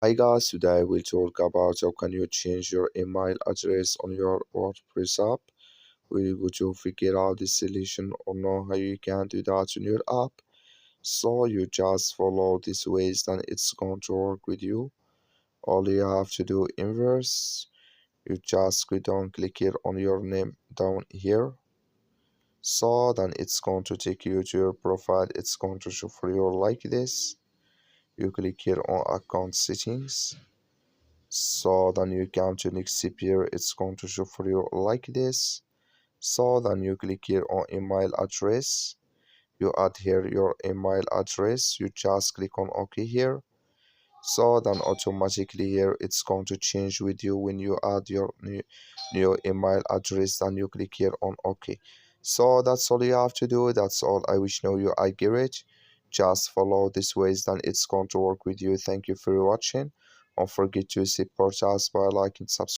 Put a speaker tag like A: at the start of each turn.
A: Hi guys, today we'll talk about how can you change your email address on your WordPress app. We go to figure out the solution or know how you can do that on your app. So you just follow these ways, then it's going to work with you. All you have to do inverse, you just go down, click here on your name down here. So then it's going to take you to your profile. It's going to show for you like this. You click here on account settings. So then you come to next step here, it's going to show for you like this. So then you click here on email address, you add here your email address, you just click on OK here. So then automatically here it's going to change with you when you add your new email address, then you click here on OK. So that's all you have to do. That's all. I wish know you I get it. Just follow these ways, then it's going to work with you. Thank you for watching. Don't forget to support us by liking, subscribe.